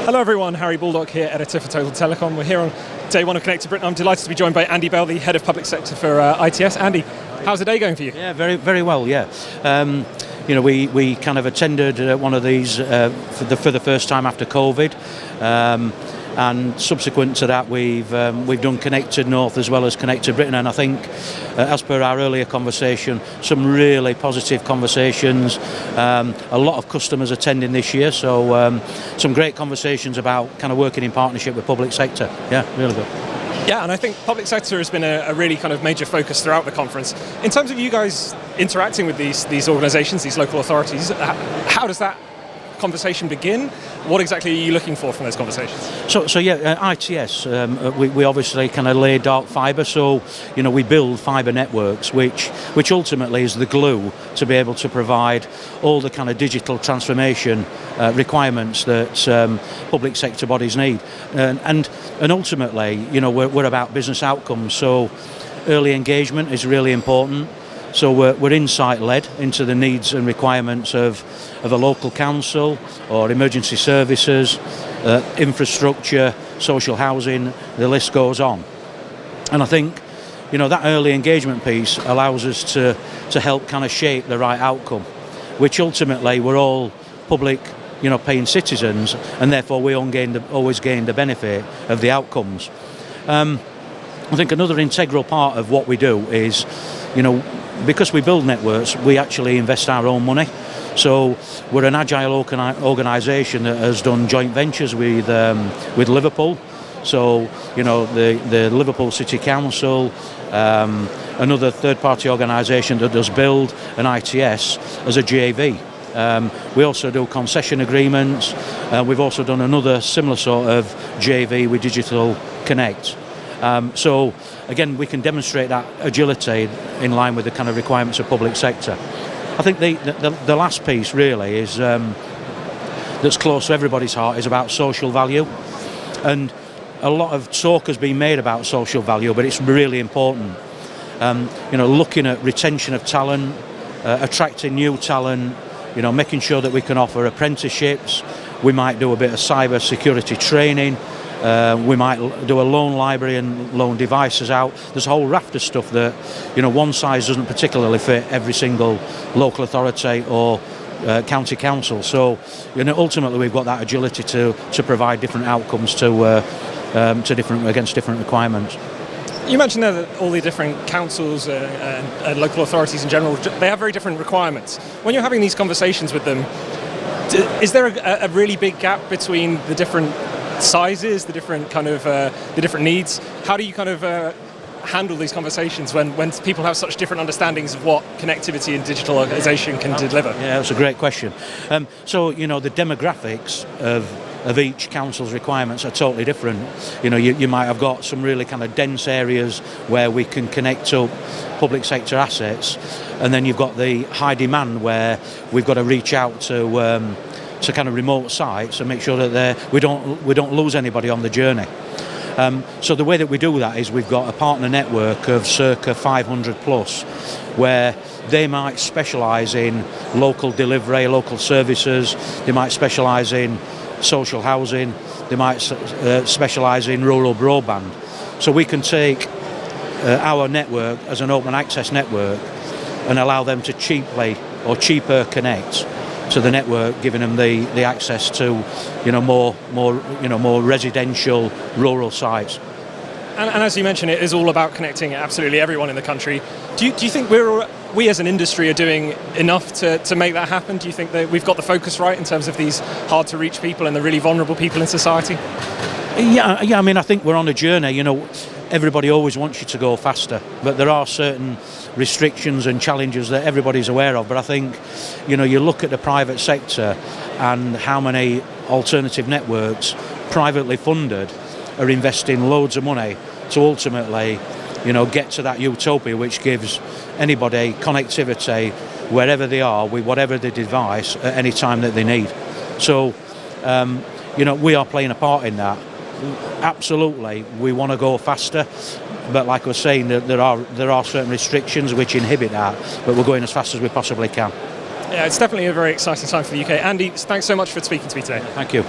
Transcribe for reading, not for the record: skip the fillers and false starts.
Hello everyone, Harry Baldock here, editor for Total Telecom. We're here on day one of Connected Britain. I'm delighted to be joined by Andy Bell, the head of public sector for ITS. Andy, how's the day going for you? Yeah, very well. Yeah, we kind of attended one of these for the first time after COVID, and subsequent to that, we've done Connected North as well as Connected Britain, and I think, as per our earlier conversation, some really positive conversations. A lot of customers attending this year, so some great conversations about kind of working in partnership with public sector. Yeah, really good. Yeah, and I think public sector has been a really kind of major focus throughout the conference. In terms of you guys interacting with these organisations, these local authorities, how does that conversation begin? What exactly are you looking for from those conversations? So ITS, we obviously kind of lay dark fibre, so we build fibre networks, which ultimately is the glue to be able to provide all the kind of digital transformation requirements that public sector bodies need, and ultimately, we're about business outcomes. So early engagement is really important. So we're insight-led into the needs and requirements of a local council or emergency services, infrastructure, social housing, the list goes on. And I think, that early engagement piece allows us to help kind of shape the right outcome, which ultimately we're all public, paying citizens, and therefore we always gain the benefit of the outcomes. I think another integral part of what we do is, because we build networks, we actually invest our own money. So we're an agile organisation that has done joint ventures with Liverpool. So the Liverpool City Council, another third-party organisation that does build, and ITS as a JV. We also do concession agreements. We've also done another similar sort of JV with Digital Connect. So again, we can demonstrate that agility in line with the kind of requirements of public sector. I think the last piece really is that's close to everybody's heart is about social value, and a lot of talk has been made about social value, but it's really important. Looking at retention of talent, attracting new talent, making sure that we can offer apprenticeships. We might do a bit of cyber security training. We might do a loan library and loan devices out. There's a whole raft of stuff that, one size doesn't particularly fit every single local authority or county council. So, ultimately we've got that agility to provide different outcomes against different requirements. You mentioned there that all the different councils and local authorities in general, they have very different requirements. When you're having these conversations with them, is there a really big gap between the different sizes, the different kind of the different needs? How do you kind of handle these conversations when people have such different understandings of what connectivity and digitalisation can deliver? Yeah, that's a great question. So the demographics of each council's requirements are totally different. You might have got some really kind of dense areas where we can connect up public sector assets, and then you've got the high demand where we've got to reach out to kind of remote sites and make sure that we don't lose anybody on the journey. So the way that we do that is we've got a partner network of circa 500 plus, where they might specialise in local delivery, local services. They might specialise in social housing. They might specialise in rural broadband. So we can take our network as an open access network and allow them to cheaper connect to the network, giving them the access to more residential rural sites. And as you mentioned, it is all about connecting absolutely everyone in the country. Do you think we as an industry are doing enough to make that happen? Do you think that we've got the focus right in terms of these hard to reach people and the really vulnerable people in society? Yeah. I mean, I think we're on a journey. Everybody always wants you to go faster, but there are certain restrictions and challenges that everybody's aware of. But I think, you look at the private sector and how many alternative networks, privately funded, are investing loads of money to ultimately, get to that utopia which gives anybody connectivity wherever they are with whatever the device at any time that they need. So, we are playing a part in that. Absolutely, we want to go faster, but like I was saying, there are certain restrictions which inhibit that, but we're going as fast as we possibly can. Yeah, it's definitely a very exciting time for the UK. Andy, thanks so much for speaking to me today. Thank you.